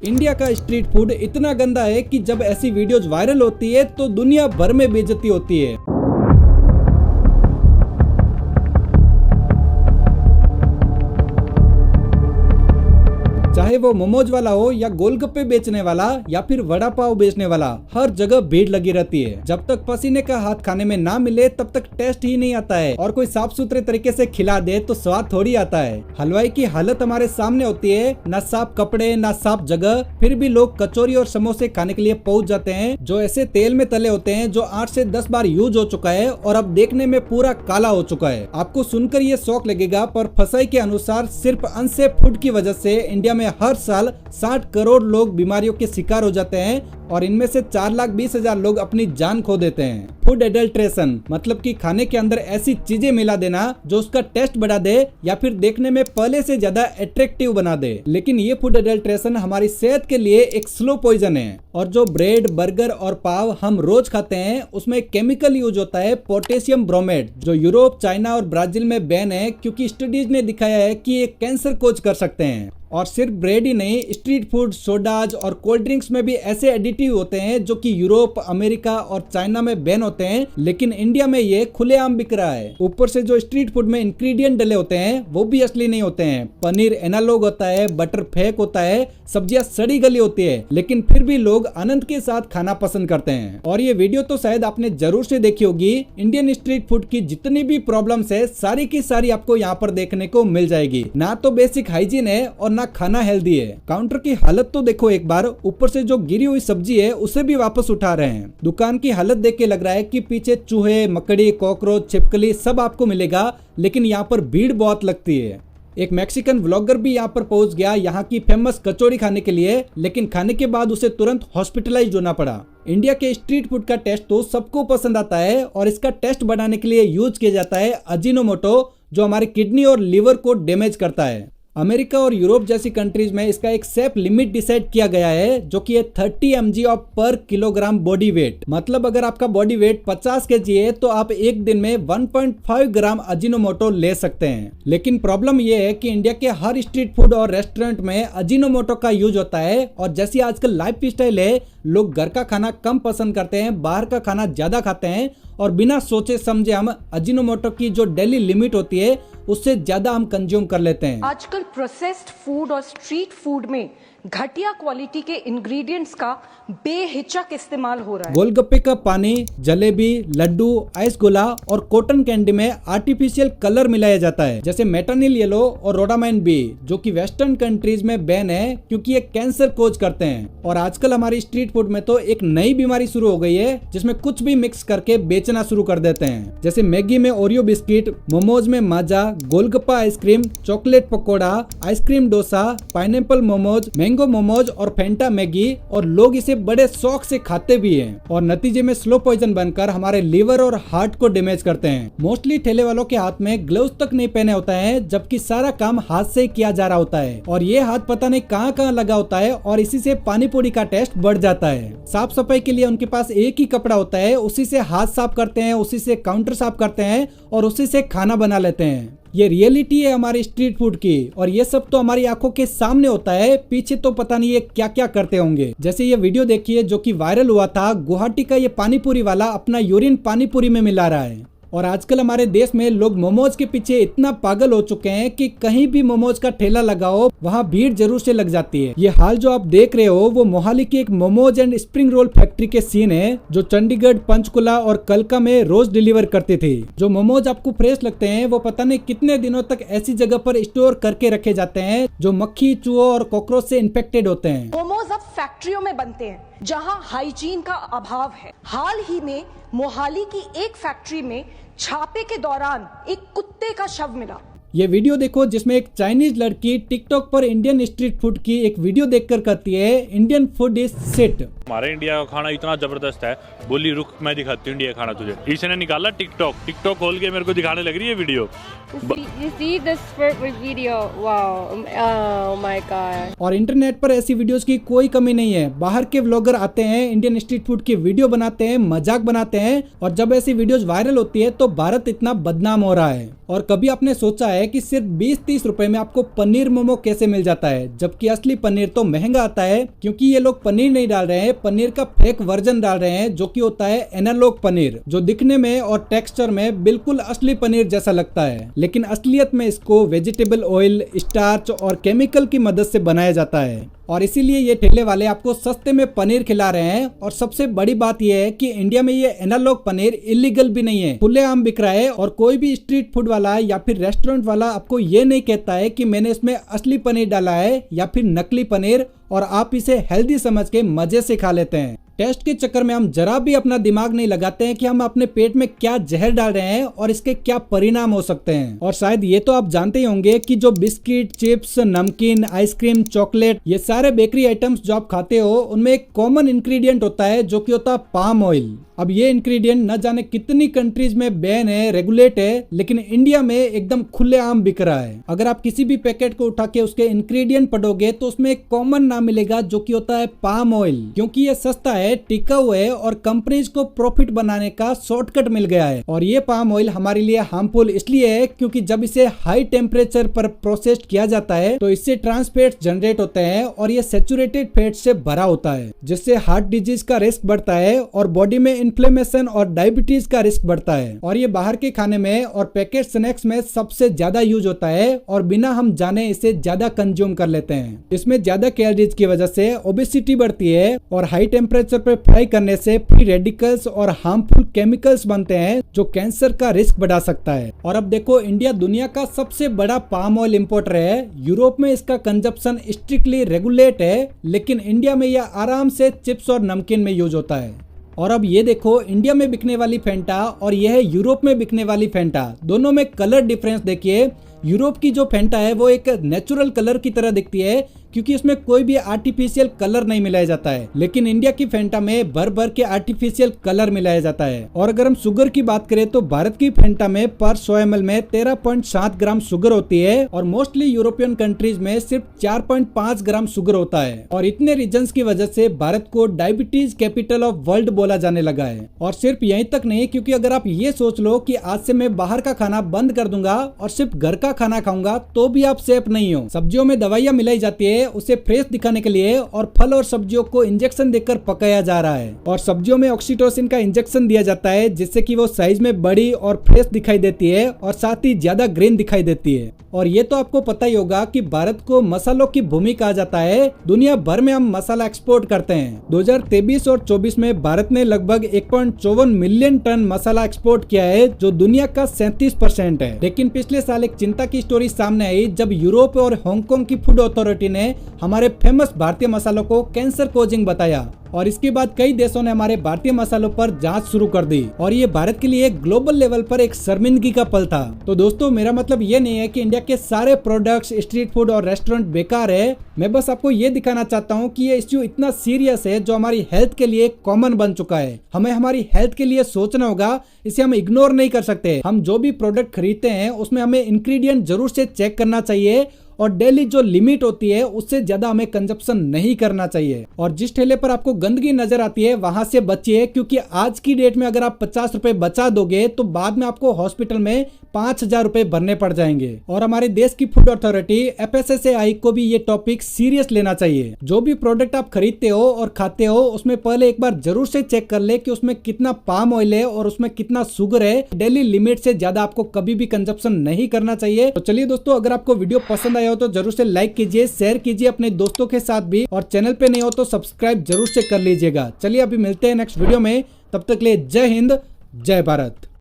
India का street food इतना गंदा है कि जब ऐसी वीडियोज वायरल होती है तो दुनिया भर में बेइज्जती होती है। चाहे वो मोमोज वाला हो या गोलगप्पे बेचने वाला या फिर वड़ा पाव बेचने वाला, हर जगह भीड़ लगी रहती है। जब तक पसीने का हाथ खाने में ना मिले तब तक टेस्ट ही नहीं आता है, और कोई साफ सुथरे तरीके से खिला दे तो स्वाद थोड़ी आता है। हलवाई की हालत हमारे सामने होती है, ना साफ कपड़े ना साफ जगह, फिर भी लोग कचौरी और समोसे खाने के लिए पहुंच जाते हैं, जो ऐसे तेल में तले होते हैं जो 8 से 10 बार यूज हो चुका है और अब देखने में पूरा काला हो चुका है। आपको सुनकर ये शौक लगेगा, पर फसाई के अनुसार सिर्फ अनसेफ फूड की वजह से इंडिया में हर साल 60 करोड़ लोग बीमारियों के शिकार हो जाते हैं और इनमें से 4,20,000 लोग अपनी जान खो देते हैं। फूड एडल्ट्रेशन मतलब कि खाने के अंदर ऐसी चीजें मिला देना जो उसका टेस्ट बढ़ा दे या फिर देखने में पहले से ज्यादा अट्रैक्टिव बना दे। लेकिन ये फूड एडल्ट्रेशन हमारी सेहत के लिए एक स्लो पॉइजन है, और जो ब्रेड, बर्गर और पाव हम रोज खाते हैं उसमें केमिकल यूज होता है पोटेशियम ब्रोमेट, जो यूरोप, चाइना और ब्राजील में बैन है क्योंकि स्टडीज ने दिखाया है कि ये कैंसर कोज कर सकते हैं। और सिर्फ ब्रेड ही नहीं, स्ट्रीट फूड, सोडाज और कोल्ड ड्रिंक्स में भी ऐसे एडिटिव होते हैं जो कि यूरोप, अमेरिका और चाइना में बैन होते हैं, लेकिन इंडिया में ये खुलेआम बिक रहा है। ऊपर से जो स्ट्रीट फूड में इंग्रेडिएंट डले होते हैं वो भी असली नहीं होते हैं। पनीर एनालॉग होता है, बटर फेक होता है, सब्जियां सड़ी गली होती है, लेकिन फिर भी लोग आनंद के साथ खाना पसंद करते हैं। और ये वीडियो तो शायद आपने जरूर से देखी होगी। इंडियन स्ट्रीट फूड की जितनी भी प्रॉब्लम्स है सारी की सारी आपको यहाँ पर देखने को मिल जाएगी। ना तो बेसिक हाइजीन है और ना खाना हेल्दी है। काउंटर की हालत तो देखो एक बार, ऊपर से जो गिरी हुई सब्जी है उसे भी वापस उठा रहे हैं। दुकान की हालत देख के लग रहा है कि पीछे चूहे, मकड़ी, कॉकरोच, छिपकली सब आपको मिलेगा, लेकिन यहाँ पर भीड़ बहुत लगती है। एक मैक्सिकन व्लॉगर भी यहाँ पर पहुंच गया यहाँ की फेमस कचौरी खाने के लिए, लेकिन खाने के बाद उसे तुरंत हॉस्पिटलाइज होना पड़ा। इंडिया के स्ट्रीट फूड का टेस्ट तो सबको पसंद आता है और इसका टेस्ट बढ़ाने के लिए यूज किया जाता है अजीनोमोटो, जो हमारी किडनी और लीवर को डैमेज करता है। अमेरिका और यूरोप जैसी कंट्रीज में इसका एक सेफ लिमिट डिसाइड किया गया है, जो कि 30 mg ऑफ पर किलोग्राम बॉडी वेट। मतलब अगर आपका बॉडी वेट 50 kg है तो आप एक दिन में 1.5 ग्राम अजीनोमोटो ले सकते हैं। लेकिन प्रॉब्लम यह है कि इंडिया के हर स्ट्रीट फूड और रेस्टोरेंट में अजीनोमोटो का यूज होता है, और जैसी आजकल लाइफ स्टाइल है, लोग घर का खाना कम पसंद करते हैं, बाहर का खाना ज्यादा खाते हैं, और बिना सोचे समझे हम अजीनोमोटो की जो डेली लिमिट होती है उससे ज्यादा हम कंज्यूम कर लेते हैं। आजकल प्रोसेस्ड फूड और स्ट्रीट फूड में घटिया क्वालिटी के इंग्रेडिएंट्स का बेहिचक इस्तेमाल हो रहा है। गोलगप्पे का पानी, जलेबी, लड्डू, आइस गोला और कॉटन कैंडी में आर्टिफिशियल कलर मिलाया जाता है, जैसे मेटानिल येलो और रोडामाइन बी, जो कि वेस्टर्न कंट्रीज में बैन है क्योंकि ये कैंसर कोज करते हैं। और आजकल हमारी स्ट्रीट फूड में तो एक नई बीमारी शुरू हो गई है जिसमें कुछ भी मिक्स करके बेचना शुरू कर देते हैं, जैसे मैगी में ओरियो बिस्किट, मोमोज में Maaza, golgappa ice cream, chocolate pakora, ice cream dosa, pineapple momos, mango momos और फेंटा मैगी, और लोग इसे बड़े शौक से खाते भी हैं, और नतीजे में स्लो पॉइजन बनकर हमारे लीवर और हार्ट को डैमेज करते हैं। मोस्टली ठेले वालों के हाथ में ग्लव्स तक नहीं पहने होता है, जबकि सारा काम हाथ से किया जा रहा होता है, और ये हाथ पता नहीं कहाँ कहाँ लगा होता है, और इसी से पानी पूरी का टेस्ट बढ़ जाता है। साफ सफाई के लिए उनके पास एक ही कपड़ा होता है, उसी से हाथ साफ करते हैं, उसी से काउंटर साफ करते हैं और उसी से खाना बना लेते हैं। ये रियलिटी है हमारी स्ट्रीट फूड की, और ये सब तो हमारी आंखों के सामने होता है, पीछे तो पता नहीं ये क्या क्या करते होंगे। जैसे ये वीडियो देखिए जो कि वायरल हुआ था, गुवाहाटी का ये पानीपुरी वाला अपना यूरिन पानीपुरी में मिला रहा है। और आजकल हमारे देश में लोग मोमोज के पीछे इतना पागल हो चुके हैं कि कहीं भी मोमोज का ठेला लगा हो वहाँ भीड़ जरूर से लग जाती है। ये हाल जो आप देख रहे हो वो मोहाली की एक momos and spring roll factory के सीन है, जो चंडीगढ़, पंचकुला और कलका में रोज डिलीवर करते थे। जो मोमोज आपको फ्रेश लगते हैं वो पता नहीं कितने दिनों तक ऐसी जगह पर स्टोर करके रखे जाते हैं जो मक्खी, चूहों और कॉकरोच से इन्फेक्टेड होते हैं। मोमोज अब फैक्ट्रियों में बनते हैं जहां हाइजीन का अभाव है। हाल ही में मोहाली की एक फैक्ट्री में छापे के दौरान एक कुत्ते का शव मिला। ये वीडियो देखो जिसमें एक चाइनीज लड़की टिकटॉक पर इंडियन स्ट्रीट फूड की एक वीडियो देखकर कहती है, इंडियन फूड इज शिट। हमारे इंडिया का खाना इतना जबरदस्त है, बोली रुक मैं दिखाती हूँ इंडिया खाना तुझे। इसने निकाला टिकटॉक खोल के मेरे को दिखाने लग रही है video. You see this video? Wow. Oh my God. और इंटरनेट पर ऐसी वीडियोस की कोई कमी नहीं है। बाहर के व्लॉगर आते हैं, इंडियन स्ट्रीट फूड की वीडियो बनाते हैं, मजाक बनाते हैं, और जब ऐसी वीडियोस वायरल होती है तो भारत इतना बदनाम हो रहा है। और कभी आपने सोचा है है कि सिर्फ 20-30 रुपए में आपको पनीर मोमो कैसे मिल जाता है, जबकि असली पनीर तो महंगा आता है, क्योंकि ये लोग पनीर नहीं डाल रहे हैं, पनीर का फेक वर्जन डाल रहे हैं, जो कि होता है एनालॉग पनीर, जो दिखने में और टेक्सचर में बिल्कुल असली पनीर जैसा लगता है, लेकिन असलियत में इसको वेजिटेबल ऑयल, स्टार्च और केमिकल की मदद से बनाया जाता है। और इसीलिए ये ठेले वाले आपको सस्ते में पनीर खिला रहे हैं। और सबसे बड़ी बात यह है कि इंडिया में ये एनालॉग पनीर इलीगल भी नहीं है, खुलेआम बिक रहा है। और कोई भी स्ट्रीट फूड वाला या फिर रेस्टोरेंट वाला आपको ये नहीं कहता है कि मैंने इसमें असली पनीर डाला है या फिर नकली पनीर, और आप इसे हेल्दी समझ के मजे से खा लेते हैं। टेस्ट के चक्कर में हम जरा भी अपना दिमाग नहीं लगाते हैं कि हम अपने पेट में क्या जहर डाल रहे हैं और इसके क्या परिणाम हो सकते हैं। और शायद ये तो आप जानते ही होंगे कि जो बिस्किट, चिप्स, नमकीन, आइसक्रीम, चॉकलेट, ये सारे बेकरी आइटम्स जो आप खाते हो, उनमें एक कॉमन इंग्रेडिएंट होता है जो कि होता है पाम ऑयल। अब ये इंग्रेडिएंट न जाने कितनी कंट्रीज में बैन है, रेगुलेट है, लेकिन इंडिया में एकदम खुलेआम बिक रहा है। अगर आप किसी भी पैकेट को उठा के उसके इंग्रेडिएंट पढ़ोगे तो उसमें एक कॉमन नाम मिलेगा जो कि होता है पाम ऑयल, क्योंकि ये सस्ता है, टिकाऊ है और कंपनीज को प्रॉफिट बनाने का शॉर्टकट मिल गया है। और ये पाम ऑयल हमारे लिए हार्मफुल इसलिए है क्योंकि जब इसे हाई टेम्परेचर पर प्रोसेस किया जाता है तो इससे ट्रांस फैट्स जनरेट होते हैं और ये सैचुरेटेड फैट से भरा होता है, जिससे हार्ट डिजीज का रिस्क बढ़ता है और बॉडी में इन्फ्लेमेशन और डायबिटीज का रिस्क बढ़ता है। और ये बाहर के खाने में और पैकेट स्नैक्स में सबसे ज्यादा यूज होता है और बिना हम जाने इसे ज्यादा कंज्यूम कर लेते हैं। इसमें ज्यादा कैलोरीज की वजह से ओबेसिटी बढ़ती है और हाई टेम्परेचर पर फ्राई करने से फ्री रेडिकल्स और हार्मफुल केमिकल्स बनते हैं जो कैंसर का रिस्क बढ़ा सकता है। और अब देखो, इंडिया दुनिया का सबसे बड़ा पाम ऑयल इंपोर्टर है। यूरोप में इसका कंजप्शन स्ट्रिक्टली रेगुलेट है, लेकिन इंडिया में यह आराम से चिप्स और नमकीन में यूज होता है। और अब ये देखो, इंडिया में बिकने वाली फेंटा और यह है यूरोप में बिकने वाली फेंटा, दोनों में कलर डिफरेंस देखिए। यूरोप की जो फेंटा है वो एक नेचुरल कलर की तरह दिखती है क्योंकि इसमें कोई भी आर्टिफिशियल कलर नहीं मिलाया जाता है, लेकिन इंडिया की फेंटा में भर भर के आर्टिफिशियल कलर मिलाया जाता है। और अगर हम शुगर की बात करें तो भारत की फेंटा में पर 100 ml में 13.7 ग्राम शुगर होती है और मोस्टली यूरोपियन कंट्रीज में सिर्फ 4.5 ग्राम शुगर होता है। और इतने रीजंस की वजह से भारत को डायबिटीज कैपिटल ऑफ वर्ल्ड बोला जाने लगा है। और सिर्फ यहीं तक नहीं, क्योंकि अगर आप ये सोच लो कि आज से मैं बाहर का खाना बंद कर दूंगा और सिर्फ घर का खाना खाऊंगा तो भी आप सेफ नहीं हो। सब्जियों में दवाइयां मिलाई जाती है उसे फ्रेश दिखाने के लिए, और फल और सब्जियों को इंजेक्शन देकर पकाया जा रहा है। और सब्जियों में ऑक्सीटोसिन का इंजेक्शन दिया जाता है जिससे कि वो साइज में बड़ी और फ्रेश दिखाई देती है और साथ ही ज्यादा ग्रीन दिखाई देती है। और ये तो आपको पता ही होगा कि भारत को मसालों की भूमि कहा जाता है। दुनिया भर में हम मसाला एक्सपोर्ट करते हैं। 2023 और 24 में भारत ने लगभग 1.54 मिलियन टन मसाला एक्सपोर्ट किया है, जो दुनिया का 37% है। लेकिन पिछले साल एक चिंता की स्टोरी सामने आई जब यूरोप और हांगकांग की फूड अथॉरिटी ने हमारे फेमस भारतीय मसालों को कैंसर कोजिंग बताया। और इसके बाद कई देशों ने हमारे भारतीय मसालों पर जांच शुरू कर दी और ये भारत के लिए ग्लोबल लेवल पर एक शर्मिंदगी का पल था। तो दोस्तों, मेरा मतलब ये नहीं है कि इंडिया के सारे प्रोडक्ट्स, स्ट्रीट फूड और रेस्टोरेंट बेकार है। मैं बस आपको ये दिखाना चाहता हूँ कि ये इश्यू इतना सीरियस है जो हमारी हेल्थ के लिए कॉमन बन चुका है। हमें हमारी हेल्थ के लिए सोचना होगा, इसे हम इग्नोर नहीं कर सकते। हम जो भी प्रोडक्ट खरीदते हैं उसमें हमें इंग्रेडिएंट जरूर से चेक करना चाहिए और डेली जो लिमिट होती है उससे ज्यादा हमें कंजप्शन नहीं करना चाहिए। और जिस ठेले पर आपको गंदगी नजर आती है वहां से बचिए, क्योंकि आज की डेट में अगर आप 50 रुपए बचा दोगे तो बाद में आपको हॉस्पिटल में 5,000 रुपए भरने पड़ जाएंगे। और हमारे देश की फूड अथॉरिटी FSSAI को भी ये टॉपिक सीरियस लेना चाहिए। जो भी प्रोडक्ट आप खरीदते हो और खाते हो उसमें पहले एक बार जरूर से चेक कर ले कि उसमें कितना पाम ऑयल है और उसमें कितना शुगर है। डेली लिमिट से ज्यादा आपको कभी भी कंजप्शन नहीं करना चाहिए। तो चलिए दोस्तों, अगर आपको वीडियो पसंद आया हो तो जरूर से लाइक कीजिए, शेयर कीजिए अपने दोस्तों के साथ भी, और चैनल पे नहीं हो तो सब्सक्राइब जरूर से कर लीजिएगा। चलिए अभी मिलते हैं नेक्स्ट वीडियो में, तब तक के लिए जय हिंद, जय भारत।